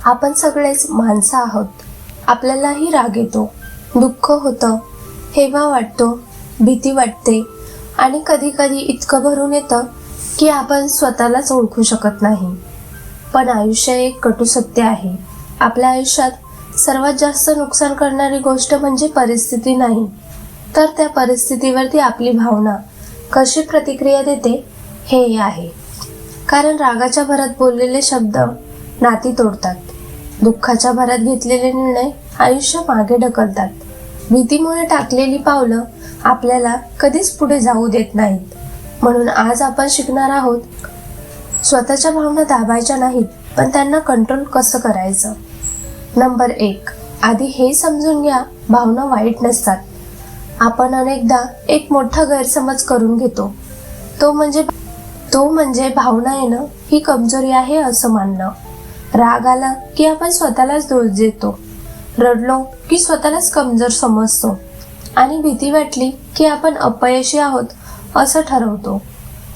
आपण सगळेच माणसं आहोत. आपल्यालाही राग येतो, दुःख होतं, हेवा वाटतो, भीती वाटते आणि कधी कधी इतकं भरून येतं की आपण स्वतःलाच ओळखू शकत नाही. पण आयुष्य एक कटू सत्य आहे. आपल्या आयुष्यात सर्वात जास्त नुकसान करणारी गोष्ट म्हणजे परिस्थिती नाही, तर त्या परिस्थितीवरती आपली भावना कशी प्रतिक्रिया देते हे आहे. कारण रागाच्या भरात बोललेले शब्द नाती तोडतात, दुःखाच्या भरात घेतलेले निर्णय आयुष्य मागे ढकलतात, भीतीमुळे टाकलेली पावलं आपल्याला कधीच पुढे जाऊ देत नाहीत. म्हणून आज आपण शिकणार आहोत स्वतःच्या भावना दाबायच्या नाहीत, पण त्यांना कंट्रोल कसं करायचं. नंबर 1, आधी हे समजून घ्या, भावना वाईट नसतात. आपण अनेकदा एक मोठा गैरसमज करून घेतो, तो म्हणजे भावना येणं ही कमजोरी आहे असं मानणं. राग आला की आपण स्वतःलाच दोष देतो, रडलो की स्वतःलाच कमजोर समजतो आणि भीती वाटली की आपण अपयशी आहोत असं ठरवतो.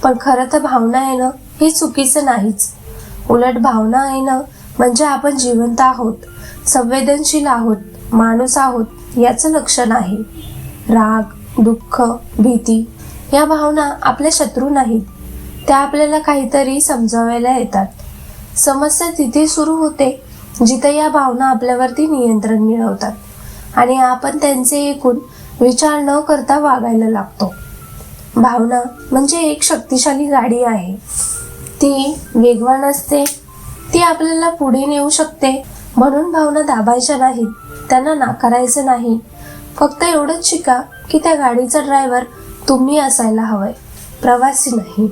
पण खरं तर भावना येणं हे चुकीचं नाहीच. उलट भावना येणं म्हणजे आपण जिवंत आहोत, संवेदनशील आहोत, माणूस आहोत याचं लक्षण आहे. राग, दुःख, भीती या भावना आपल्या शत्रू नाहीत, त्या आपल्याला काहीतरी समजावायला येतात. समस्या तिथे सुरू होते जिथे या भावना आपल्यावरती नियंत्रण मिळवतात आणि आपण त्यांचे एकूण विचार न करता वागायला लागतो. भावना म्हणजे एक शक्तिशाली गाडी आहे. ती वेगवान असते, ती आपल्याला पुढे नेऊ शकते. म्हणून भावना दाबायच्या नाहीत, त्यांना नाकारायचं नाही. फक्त एवढंच शिका की त्या गाडीचा ड्रायव्हर तुम्ही असायला हवंय, प्रवासी नाही.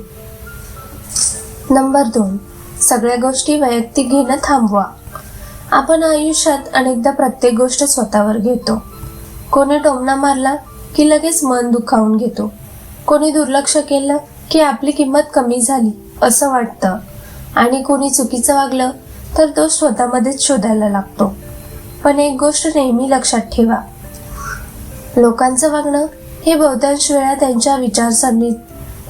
नंबर 2, सगळ्या गोष्टी वैयक्तिक घेणं थांबवा. आपण आयुष्यात अनेकदा प्रत्येक गोष्ट स्वतःवर घेतो. कोणी टोमणा मारला की लगेच मन दुखावून घेतो, कोणी दुर्लक्ष केलं की आपली किंमत कमी झाली असं वाटतं आणि कोणी चुकीचं वागलं तर तो स्वतःमध्येच शोधायला लागतो. पण एक गोष्ट नेहमी लक्षात ठेवा, लोकांचं वागणं हे बहुतांश वेळा त्यांच्या विचारसरणीत,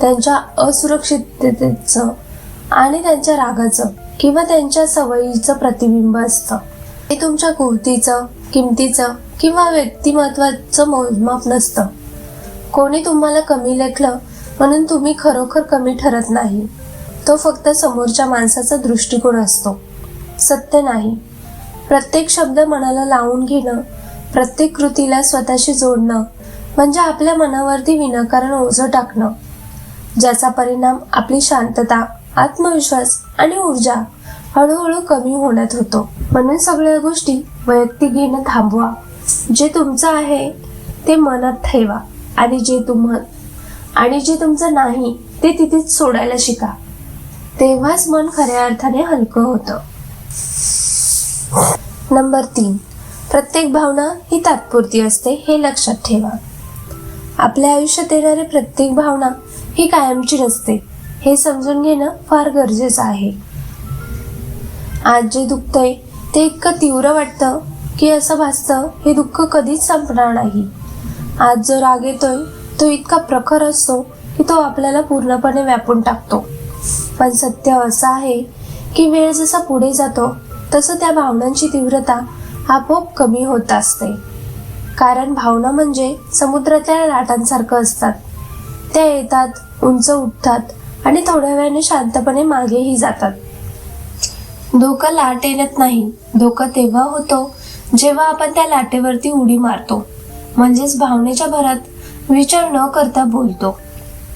त्यांच्या असुरक्षिततेचं आणि त्यांच्या रागाचं किंवा त्यांच्या सवयीचं प्रतिबिंब असतं. हे तुमच्या कुवतीचं, किमतीचं किंवा व्यक्तिमत्वाचं मोजमाप नसतं. कोणी तुम्हाला कमी लेखलं म्हणून तुम्ही खरोखर कमी ठरत नाही. तो फक्त समोरच्या माणसाचा दृष्टिकोन असतो, सत्य नाही. प्रत्येक शब्द मनाला लावून घेणं, प्रत्येक कृतीला स्वतःशी जोडणं म्हणजे आपल्या मनावरती विनाकारण ओझं टाकणं, ज्याचा परिणाम आपली शांतता, आत्मविश्वास आणि ऊर्जा हळूहळू कमी होण्यात होतो. म्हणून सगळ्या गोष्टी वैयक्तिक घेणं थांबवा. जे तुमचं आहे ते मनात ठेवा आणि जे तुमचं नाही ते तिथेच सोडायला शिका. तेव्हाच मन खऱ्या अर्थाने हलकं होतं. नंबर 3, प्रत्येक भावना ही तात्पुरती असते हे लक्षात ठेवा. आपल्या आयुष्यात येणारी प्रत्येक भावना ही कायमची नसते हे समजून घेणं फार गरजेचं आहे. आज जे दुखतंय ते इतकं तीव्र वाटतं की असं भासतं हे दुःख कधीच संपणार नाही. आज जो राग येतोय तो इतका प्रखर असतो की तो आपल्याला पूर्णपणे व्यापून टाकतो. पण सत्य असं आहे की वेळ जसा पुढे जातो तसं त्या भावनांची तीव्रता आपोआप कमी होत असते. कारण भावना म्हणजे समुद्रातल्या लाटांसारखं असतात. त्या येतात, उंच उठतात आणि थोड्या वेळाने शांतपणे मागेही जातात. धोका लाट येण्यात नाही, धोका तेव्हा होतो जेव्हा आपण त्या लाटेवरती उडी मारतो. म्हणजेच भावनेच्या भरात विचार न करता बोलतो,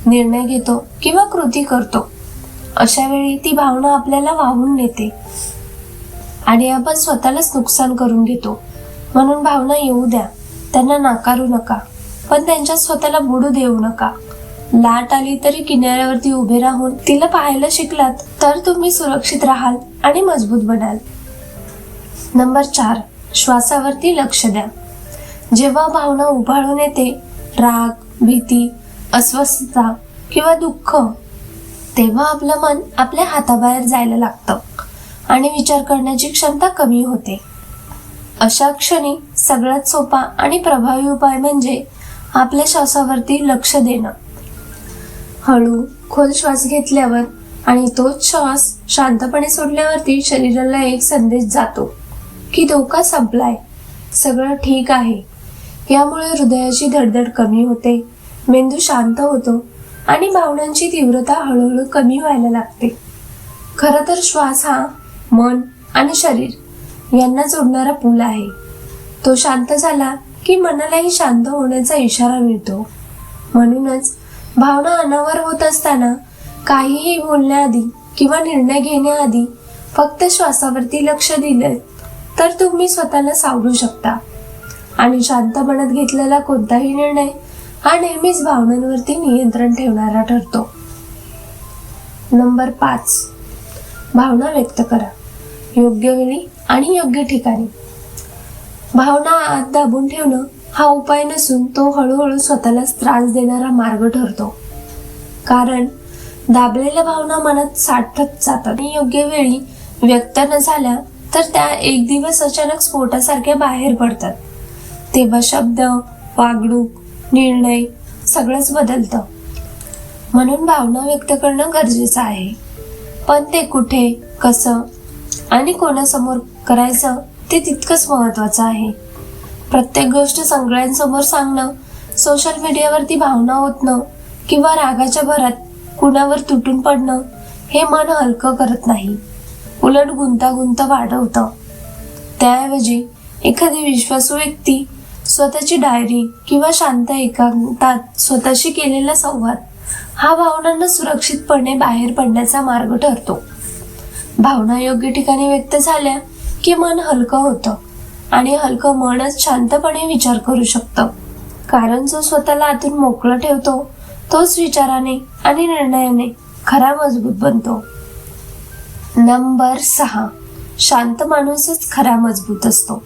निर्णय घेतो किंवा कृती करतो. अशा वेळी ती भावना आपल्याला वाहून नेते आणि आपण स्वतःलाच नुकसान करून घेतो. म्हणून भावना येऊ द्या, त्यांना नाकारू नका, पण त्यांच्यात स्वतःला बुडू देऊ नका. लाट आली तरी किनाऱ्यावरती उभे राहून तिला पाहायला शिकलात तर तुम्ही सुरक्षित राहाल आणि मजबूत बनाल. नंबर 4, श्वासावरती लक्ष द्या. जेव्हा भावना उभाळून येते, राग, भीती, अस्वस्थता किंवा दुःख, तेव्हा आपलं मन आपल्या हाताबाहेर जायला लागतं आणि विचार करण्याची क्षमता कमी होते. अशा क्षणी सगळ्यात सोपा आणि प्रभावी उपाय म्हणजे आपल्या श्वासावरती लक्ष देणं. हळू खोल श्वास घेतल्यावर आणि तोच श्वास शांतपणे सोडल्यावरती शरीराला एक संदेश जातो की धोका संपलाय, सगळं ठीक आहे. यामुळे हृदयाची धडधड कमी होते, मेंदू शांत होतो आणि भावनांची तीव्रता हळूहळू कमी व्हायला लागते. खरं तर श्वास हा मन आणि शरीर यांना जोडणारा पूल आहे. तो शांत झाला की मनालाही शांत होण्याचा इशारा मिळतो. म्हणूनच भावना अनावर होत असताना काहीही बोलण्याआधी किंवा निर्णय घेण्याआधी फक्त श्वासावरती लक्ष दिलं तर तुम्ही स्वतःला सावरू शकता. आणि शांत मनात घेतलेला कोणताही निर्णय हा नेहमीच भावनांवरती नियंत्रण ठेवणारा ठरतो. नंबर 5, भावना व्यक्त करा योग्य वेळी आणि योग्य ठिकाणी. भावना आत दाबून ठेवणं हा उपाय नसून तो हळूहळू स्वतःलाच त्रास देणारा मार्ग ठरतो. कारण दाबलेल्या भावना मनात साठत जातात आणि योग्य वेळी व्यक्त न झाल्या तर त्या एक दिवस अचानक स्फोटासारख्या बाहेर पडतात. तेव्हा शब्द, वागणूक, निर्णय सगळंच बदलतं. म्हणून भावना व्यक्त करणं गरजेचं आहे, पण ते कुठे, कसं आणि कोणासमोर करायचं ते तितकंच महत्वाचं आहे. प्रत्येक गोष्ट सगळ्यांसमोर सांगणं, सोशल मीडियावरती भावना ओतणं किंवा रागाच्या भरात कुणावर तुटून पडणं हे मन हलकं करत नाही, उलट गुंतागुंत वाढवतं. त्याऐवजी एखादी विश्वासू व्यक्ती, स्वतःची डायरी किंवा शांत एकांतात स्वतःशी केलेला संवाद हा भावनांना सुरक्षितपणे बाहेर पडण्याचा मार्ग ठरतो. भावना योग्य ठिकाणी व्यक्त झाल्या की मन हलकं होतं आणि हलकं मनच शांतपणे विचार करू शकतं. कारण जो स्वतःला आतून मोकळं ठेवतो तोच विचाराने आणि निर्णयाने खरा मजबूत बनतो. नंबर 6, शांत माणूसच खरा मजबूत असतो.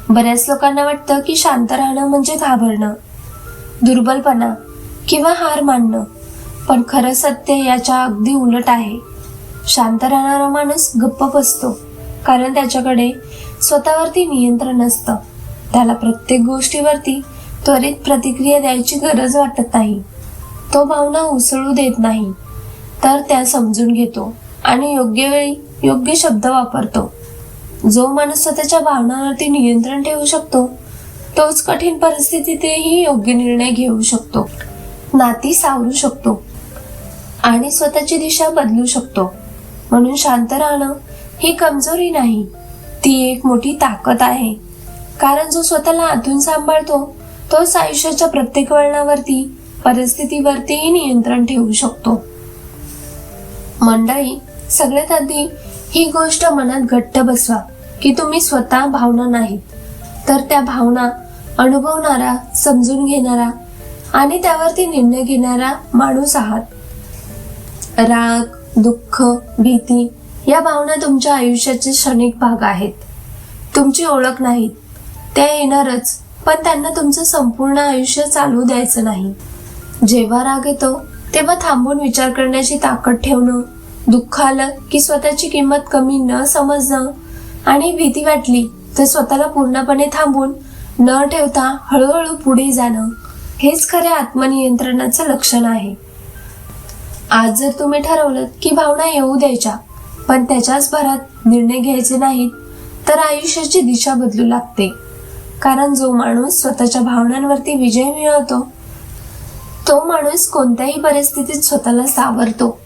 बऱ्याच लोकांना वाटतं की शांत राहणं म्हणजे घाबरणं, दुर्बलपणा किंवा हार मानणं, पण खरं सत्य याच्या अगदी उलट आहे. शांत राहणारा माणूस गप्प बसतो कारण त्याच्याकडे स्वतःवरती नियंत्रण असतं. त्याला प्रत्येक गोष्टीवरती त्वरित प्रतिक्रिया द्यायची गरज वाटत नाही. तो भावना उसळू देत नाही, तर त्या समजून घेतो आणि योग्य वेळी योग्य शब्द वापरतो. जो माणूस स्वतःच्या भावनांवरती नियंत्रण ठेवू शकतो तोच कठीण परिस्थितीतही योग्य निर्णय घेऊ शकतो, नाती सावरू शकतो आणि स्वतःची दिशा बदलू शकतो. म्हणून शांत राहणं ही कमजोरी नाही, ती एक मोठी ताकद आहे. कारण जो स्वतःला आतून सांभाळतो तोच आयुष्याच्या प्रत्येक वळणावरती, परिस्थितीवरतीही नियंत्रण ठेवू शकतो. मंडळी, सगळ्यात आधी ही गोष्ट मनात घट्ट बसवा की तुम्ही स्वतः भावना नाहीत, तर त्या भावना अनुभवणारा, समजून घेणारा आणि त्यावरती निर्णय घेणारा माणूस आहात. राग, दुःख, भीती या भावना तुमच्या आयुष्याचे क्षणिक भाग आहेत, तुमची ओळख नाहीत. त्या येणारच, पण त्यांना तुमचं संपूर्ण आयुष्य चालू द्यायचं नाही. जेव्हा राग येतो तेव्हा थांबून विचार करण्याची ताकद ठेवणं, दुःख आलं की स्वतःची किंमत कमी न समजणं आणि भीती वाटली तर स्वतःला पूर्णपणे थांबून न ठेवता हळूहळू पुढे जाणं हेच खऱ्या आत्मनियंत्रणाचं लक्षण आहे. आज जर तुम्ही ठरवलं की भावना येऊ द्यायच्या पण त्याच्याच भरात निर्णय घ्यायचे नाहीत, तर आयुष्याची दिशा बदलू लागते. कारण जो माणूस स्वतःच्या भावनांवरती विजय मिळवतो तो माणूस कोणत्याही परिस्थितीत स्वतःला सावरतो,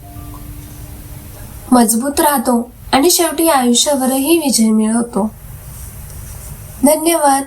मजबूत राहतो आणि शेवटी आयुष्यावरही विजय मिळवतो. धन्यवाद.